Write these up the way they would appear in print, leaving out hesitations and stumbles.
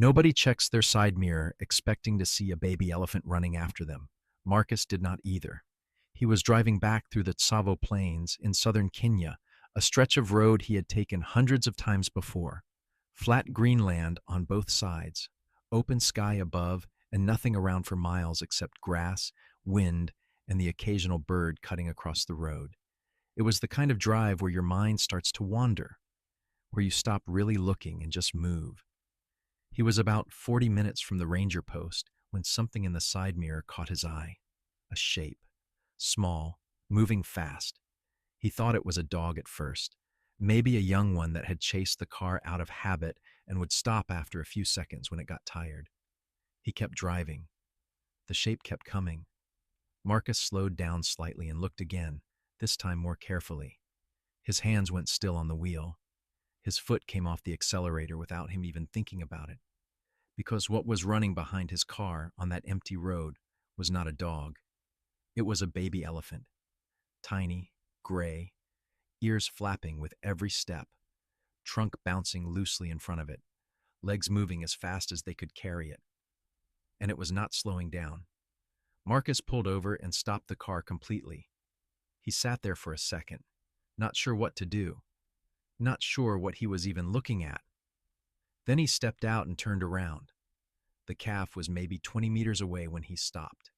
Nobody checks their side mirror expecting to see a baby elephant running after them. Marcus did not either. He was driving back through the Tsavo Plains in southern Kenya, a stretch of road he had taken hundreds of times before. Flat green land on both sides, open sky above, and nothing around for miles except grass, wind, and the occasional bird cutting across the road. It was the kind of drive where your mind starts to wander, where you stop really looking and just move. He was about 40 minutes from the ranger post when something in the side mirror caught his eye. A shape. Small, moving fast. He thought it was a dog at first, maybe a young one that had chased the car out of habit and would stop after a few seconds when it got tired. He kept driving. The shape kept coming. Marcus slowed down slightly and looked again, this time more carefully. His hands went still on the wheel. His foot came off the accelerator without him even thinking about it, because what was running behind his car on that empty road was not a dog. It was a baby elephant, tiny, gray, ears flapping with every step, trunk bouncing loosely in front of it, legs moving as fast as they could carry it. And it was not slowing down. Marcus pulled over and stopped the car completely. He sat there for a second, not sure what to do, not sure what he was even looking at. Then he stepped out and turned around. The calf was maybe 20 meters away when he stopped.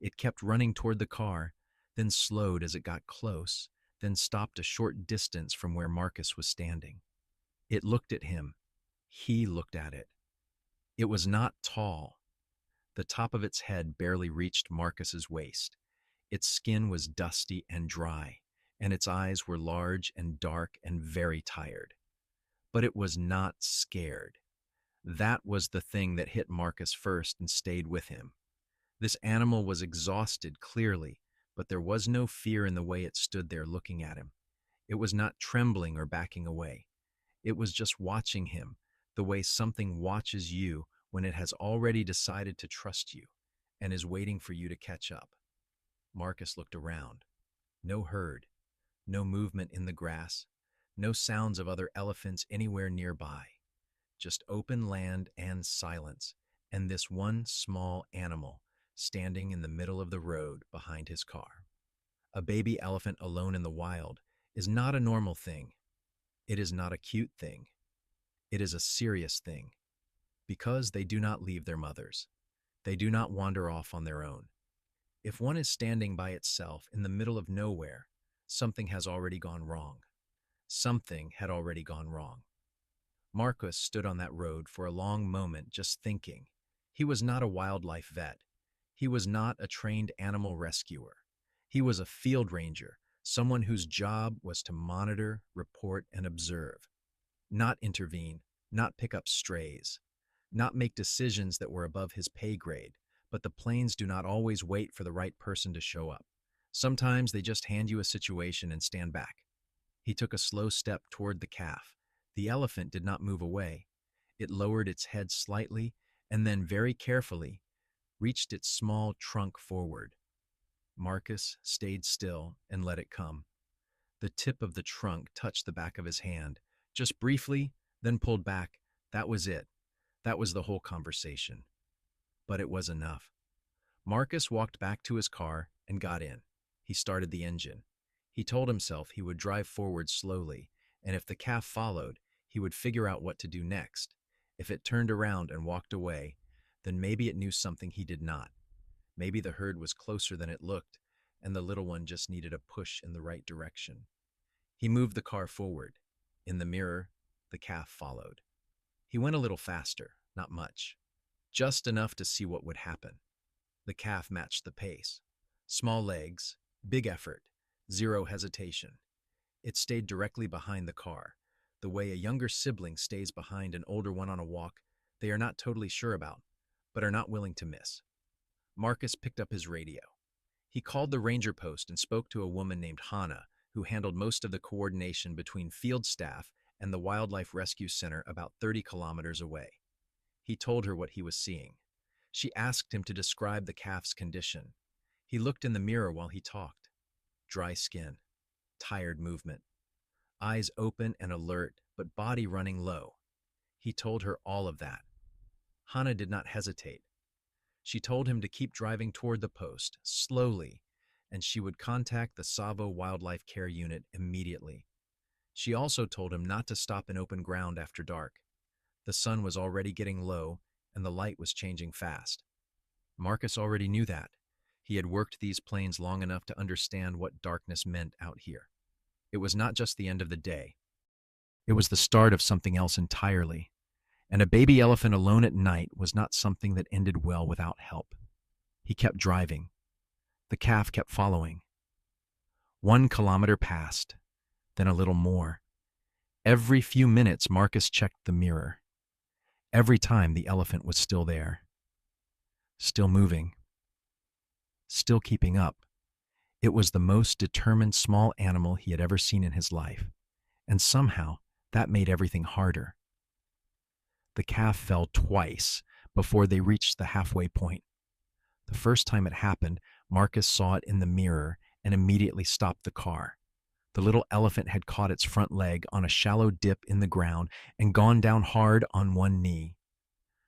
It kept running toward the car, then slowed as it got close, then stopped a short distance from where Marcus was standing. It looked at him. He looked at it. It was not tall. The top of its head barely reached Marcus's waist. Its skin was dusty and dry, and its eyes were large and dark and very tired. But it was not scared. That was the thing that hit Marcus first and stayed with him. This animal was exhausted, clearly, but there was no fear in the way it stood there looking at him. It was not trembling or backing away. It was just watching him, the way something watches you when it has already decided to trust you and is waiting for you to catch up. Marcus looked around. No herd, no movement in the grass, no sounds of other elephants anywhere nearby. Just open land and silence, and this one small animal standing in the middle of the road behind his car. A baby elephant alone in the wild is not a normal thing. It is not a cute thing. It is a serious thing, because they do not leave their mothers. They do not wander off on their own. If one is standing by itself in the middle of nowhere, something has already gone wrong. Something had already gone wrong. Marcus stood on that road for a long moment just thinking. He was not a wildlife vet. He was not a trained animal rescuer. He was a field ranger, someone whose job was to monitor, report, and observe. Not intervene, not pick up strays, not make decisions that were above his pay grade. But the plains do not always wait for the right person to show up. Sometimes they just hand you a situation and stand back. He took a slow step toward the calf. The elephant did not move away. It lowered its head slightly and then very carefully reached its small trunk forward. Marcus stayed still and let it come. The tip of the trunk touched the back of his hand, just briefly, then pulled back. That was it. That was the whole conversation. But it was enough. Marcus walked back to his car and got in. He started the engine. He told himself he would drive forward slowly, and if the calf followed, he would figure out what to do next. If it turned around and walked away, then maybe it knew something he did not. Maybe the herd was closer than it looked, and the little one just needed a push in the right direction. He moved the car forward. In the mirror, the calf followed. He went a little faster, not much. Just enough to see what would happen. The calf matched the pace. Small legs, big effort, zero hesitation. It stayed directly behind the car, the way a younger sibling stays behind an older one on a walk they are not totally sure about, but are not willing to miss. Marcus picked up his radio. He called the ranger post and spoke to a woman named Hannah, who handled most of the coordination between field staff and the Wildlife Rescue Center about 30 kilometers away. He told her what he was seeing. She asked him to describe the calf's condition. He looked in the mirror while he talked. Dry skin, tired movement, eyes open and alert, but body running low. He told her all of that. Hana did not hesitate. She told him to keep driving toward the post, slowly, and she would contact the Savo Wildlife Care Unit immediately. She also told him not to stop in open ground after dark. The sun was already getting low, and the light was changing fast. Marcus already knew that. He had worked these plains long enough to understand what darkness meant out here. It was not just the end of the day. It was the start of something else entirely. And a baby elephant alone at night was not something that ended well without help. He kept driving. The calf kept following. 1 kilometer passed, then a little more. Every few minutes, Marcus checked the mirror. Every time, the elephant was still there. Still moving. Still keeping up. It was the most determined small animal he had ever seen in his life. And somehow, that made everything harder. The calf fell twice before they reached the halfway point. The first time it happened, Marcus saw it in the mirror and immediately stopped the car. The little elephant had caught its front leg on a shallow dip in the ground and gone down hard on one knee.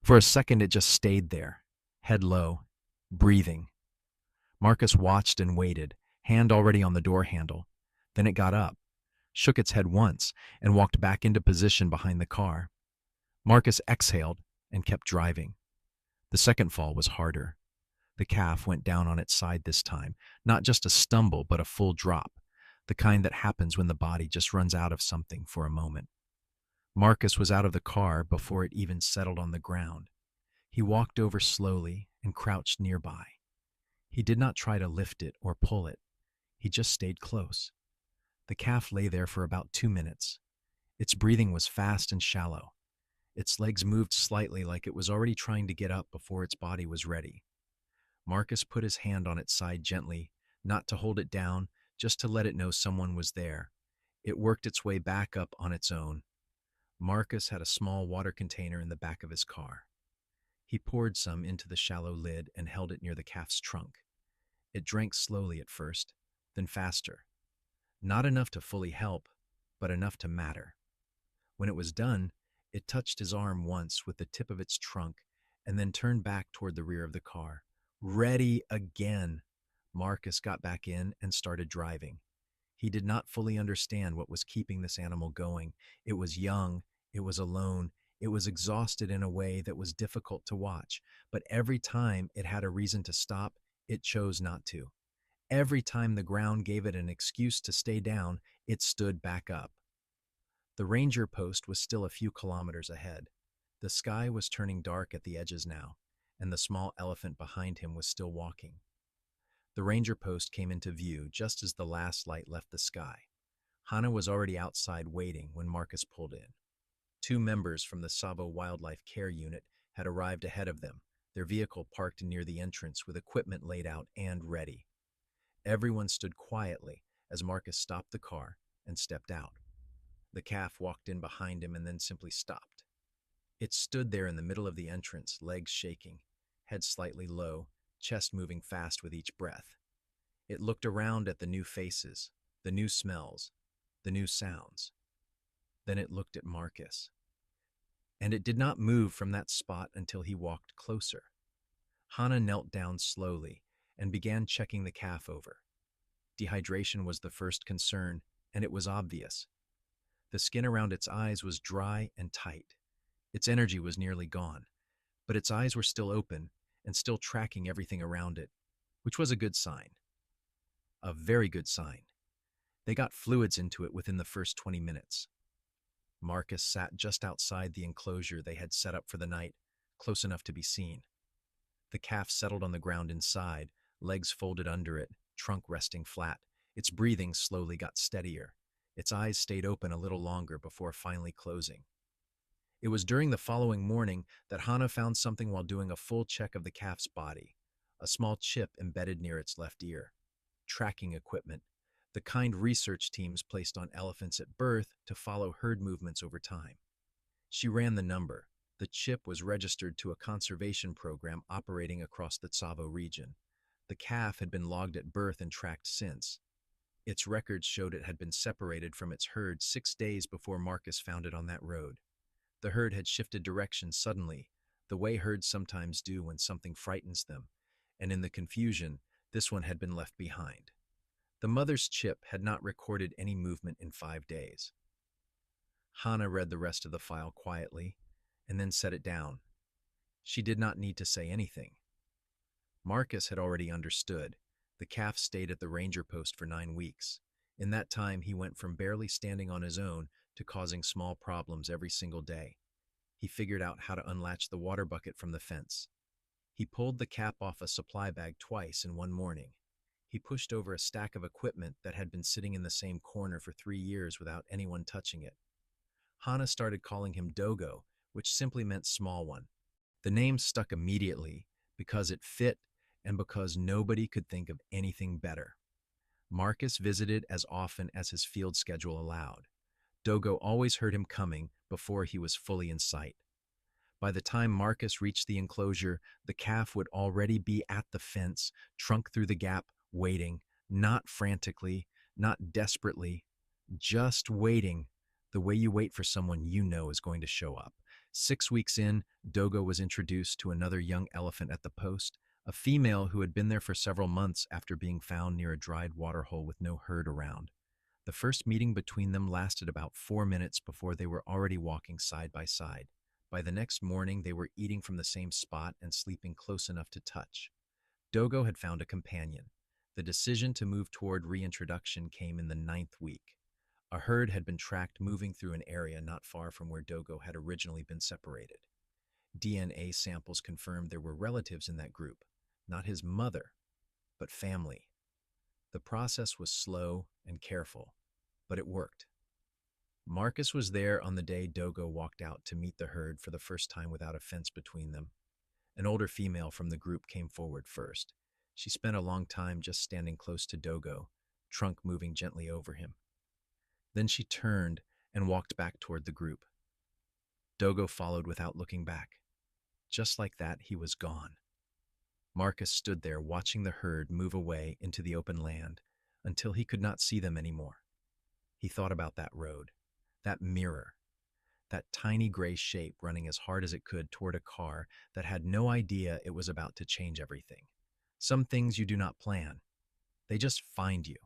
For a second, it just stayed there, head low, breathing. Marcus watched and waited, hand already on the door handle. Then it got up, shook its head once, and walked back into position behind the car. Marcus exhaled and kept driving. The second fall was harder. The calf went down on its side this time, not just a stumble, but a full drop, the kind that happens when the body just runs out of something for a moment. Marcus was out of the car before it even settled on the ground. He walked over slowly and crouched nearby. He did not try to lift it or pull it. He just stayed close. The calf lay there for about 2 minutes. Its breathing was fast and shallow. Its legs moved slightly like it was already trying to get up before its body was ready. Marcus put his hand on its side gently, not to hold it down, just to let it know someone was there. It worked its way back up on its own. Marcus had a small water container in the back of his car. He poured some into the shallow lid and held it near the calf's trunk. It drank slowly at first, then faster. Not enough to fully help, but enough to matter. When it was done, it touched his arm once with the tip of its trunk and then turned back toward the rear of the car. Ready again! Marcus got back in and started driving. He did not fully understand what was keeping this animal going. It was young, it was alone, it was exhausted in a way that was difficult to watch, but every time it had a reason to stop, it chose not to. Every time the ground gave it an excuse to stay down, it stood back up. The ranger post was still a few kilometers ahead. The sky was turning dark at the edges now, and the small elephant behind him was still walking. The ranger post came into view just as the last light left the sky. Hana was already outside waiting when Marcus pulled in. 2 members from the Savo Wildlife Care Unit had arrived ahead of them, their vehicle parked near the entrance with equipment laid out and ready. Everyone stood quietly as Marcus stopped the car and stepped out. The calf walked in behind him and then simply stopped. It stood there in the middle of the entrance, legs shaking, head slightly low, chest moving fast with each breath. It looked around at the new faces, the new smells, the new sounds. Then it looked at Marcus. And it did not move from that spot until he walked closer. Hana knelt down slowly and began checking the calf over. Dehydration was the first concern, and it was obvious. The skin around its eyes was dry and tight. Its energy was nearly gone, but its eyes were still open and still tracking everything around it, which was a good sign. A very good sign. They got fluids into it within the first 20 minutes. Marcus sat just outside the enclosure they had set up for the night, close enough to be seen. The calf settled on the ground inside, legs folded under it, trunk resting flat. Its breathing slowly got steadier. Its eyes stayed open a little longer before finally closing. It was during the following morning that Hana found something while doing a full check of the calf's body, a small chip embedded near its left ear. Tracking equipment, the kind research teams placed on elephants at birth to follow herd movements over time. She ran the number. The chip was registered to a conservation program operating across the Tsavo region. The calf had been logged at birth and tracked since. Its records showed it had been separated from its herd 6 days before Marcus found it on that road. The herd had shifted direction suddenly, the way herds sometimes do when something frightens them, and in the confusion, this one had been left behind. The mother's chip had not recorded any movement in 5 days. Hannah read the rest of the file quietly and then set it down. She did not need to say anything. Marcus had already understood. The calf stayed at the ranger post for 9 weeks. In that time, he went from barely standing on his own to causing small problems every single day. He figured out how to unlatch the water bucket from the fence. He pulled the cap off a supply bag twice in one morning. He pushed over a stack of equipment that had been sitting in the same corner for 3 years without anyone touching it. Hannah started calling him Dogo, which simply meant small one. The name stuck immediately because it fit and because nobody could think of anything better. Marcus visited as often as his field schedule allowed. Dogo always heard him coming before he was fully in sight. By the time Marcus reached the enclosure, the calf would already be at the fence, trunk through the gap, waiting, not frantically, not desperately, just waiting, the way you wait for someone you know is going to show up. 6 weeks in, Dogo was introduced to another young elephant at the post, a female who had been there for several months after being found near a dried waterhole with no herd around. The first meeting between them lasted about 4 minutes before they were already walking side by side. By the next morning, they were eating from the same spot and sleeping close enough to touch. Dogo had found a companion. The decision to move toward reintroduction came in the 9th week. A herd had been tracked moving through an area not far from where Dogo had originally been separated. DNA samples confirmed there were relatives in that group, not his mother, but family. The process was slow and careful, but it worked. Marcus was there on the day Dogo walked out to meet the herd for the first time without a fence between them. An older female from the group came forward first. She spent a long time just standing close to Dogo, trunk moving gently over him. Then she turned and walked back toward the group. Dogo followed without looking back. Just like that, he was gone. Marcus stood there watching the herd move away into the open land until he could not see them anymore. He thought about that road, that mirror, that tiny gray shape running as hard as it could toward a car that had no idea it was about to change everything. Some things you do not plan. They just find you.